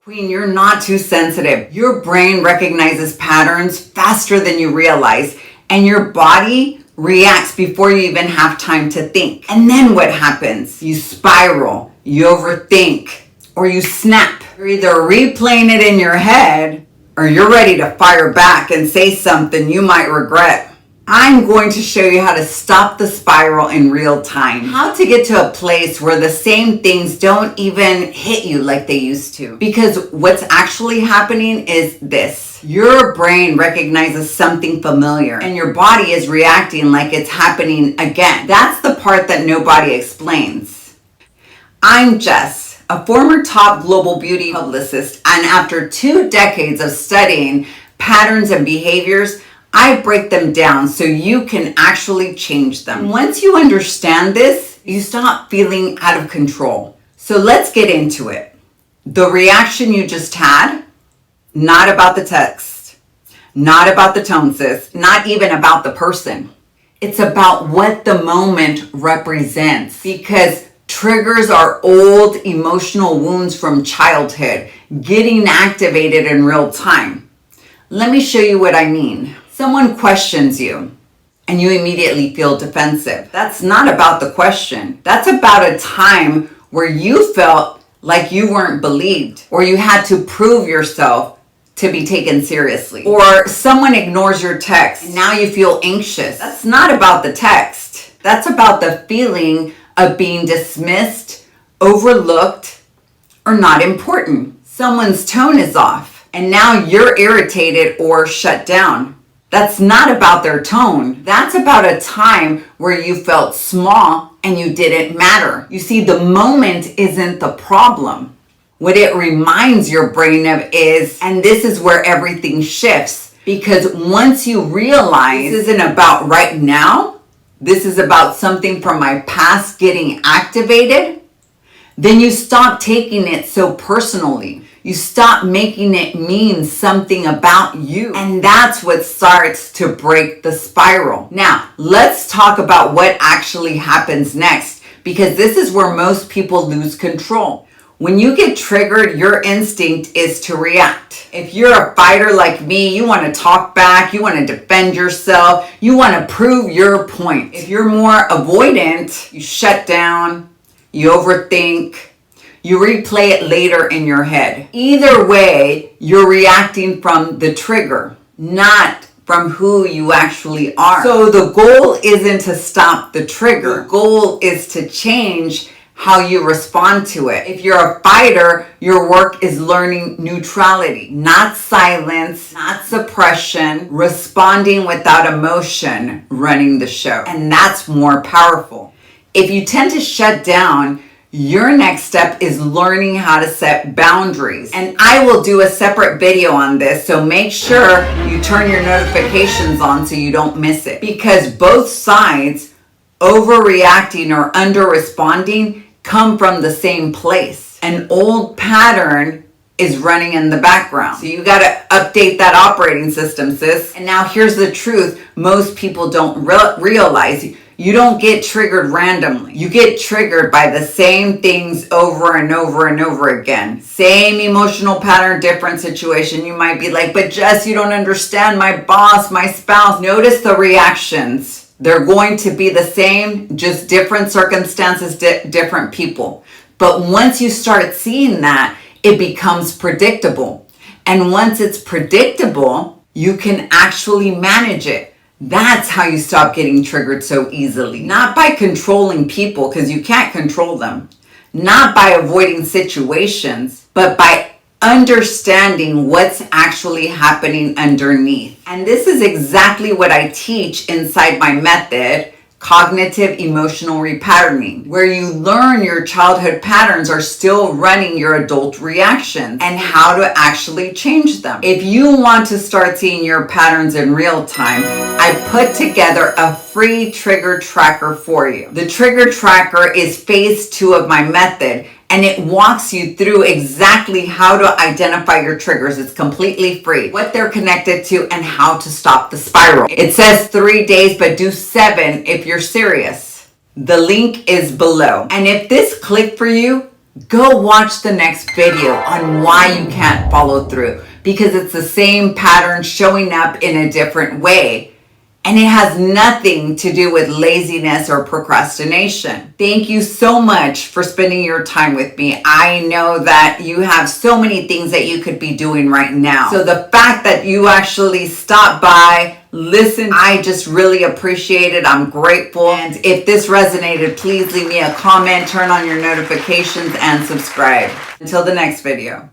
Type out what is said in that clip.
Queen, you're not too sensitive. Your brain recognizes patterns faster than you realize, and your body reacts before you even have time to think. And then what happens? You spiral, you overthink, or you snap. You're either replaying it in your head, or you're ready to fire back and say something you might regret. I'm going to show you how to stop the spiral in real time. How to get to a place where the same things don't even hit you like they used to. Because what's actually happening is this. Your brain recognizes something familiar and your body is reacting like it's happening again. That's the part that nobody explains. I'm Jess, a former top global beauty publicist, and after 2 decades of studying patterns and behaviors, I break them down so you can actually change them. Once you understand this, you stop feeling out of control. So let's get into it. The reaction you just had, not about the text, not about the tone, sis, not even about the person. It's about what the moment represents, because triggers are old emotional wounds from childhood getting activated in real time. Let me show you what I mean. Someone questions you and you immediately feel defensive. That's not about the question. That's about a time where you felt like you weren't believed, or you had to prove yourself to be taken seriously. Or someone ignores your text and now you feel anxious. That's not about the text. That's about the feeling of being dismissed, overlooked, or not important. Someone's tone is off and now you're irritated or shut down. That's not about their tone. That's about a time where you felt small and you didn't matter. You see, the moment isn't the problem. What it reminds your brain of is, and this is where everything shifts, because once you realize this isn't about right now, this is about something from my past getting activated, then you stop taking it so personally. You stop making it mean something about you. And that's what starts to break the spiral. Now, let's talk about what actually happens next, because this is where most people lose control. When you get triggered, your instinct is to react. If you're a fighter like me, you want to talk back, you want to defend yourself, you want to prove your point. If you're more avoidant, you shut down, you overthink, you replay it later in your head. Either way, you're reacting from the trigger, not from who you actually are. So the goal isn't to stop the trigger. The goal is to change how you respond to it. If you're a fighter, your work is learning neutrality, not silence, not suppression, responding without emotion, running the show. And that's more powerful. If you tend to shut down, your next step is learning how to set boundaries. And I will do a separate video on this, so make sure you turn your notifications on so you don't miss it. Because both sides, overreacting or under-responding, come from the same place. An old pattern is running in the background. So you gotta update that operating system, sis. And now here's the truth most people don't realize. You don't get triggered randomly. You get triggered by the same things over and over and over again. Same emotional pattern, different situation. You might be like, but Jess, you don't understand my boss, my spouse. Notice the reactions. They're going to be the same, just different circumstances, different people. But once you start seeing that, it becomes predictable. And once it's predictable, you can actually manage it. That's how you stop getting triggered so easily. Not by controlling people, because you can't control them. Not by avoiding situations, but by understanding what's actually happening underneath. And this is exactly what I teach inside my method, cognitive emotional repatterning, where you learn your childhood patterns are still running your adult reactions and how to actually change them. If you want to start seeing your patterns in real time, I put together a free trigger tracker for you. The trigger tracker is phase 2 of my method, and it walks you through exactly how to identify your triggers. It's completely free, what they're connected to, and how to stop the spiral. It says 3 days, but do 7 if you're serious. The link is below. And if this clicked for you, go watch the next video on why you can't follow through, because it's the same pattern showing up in a different way. And it has nothing to do with laziness or procrastination. Thank you so much for spending your time with me. I know that you have so many things that you could be doing right now. So the fact that you actually stopped by, listen, I just really appreciate it. I'm grateful. And if this resonated, please leave me a comment, turn on your notifications, and subscribe. Until the next video.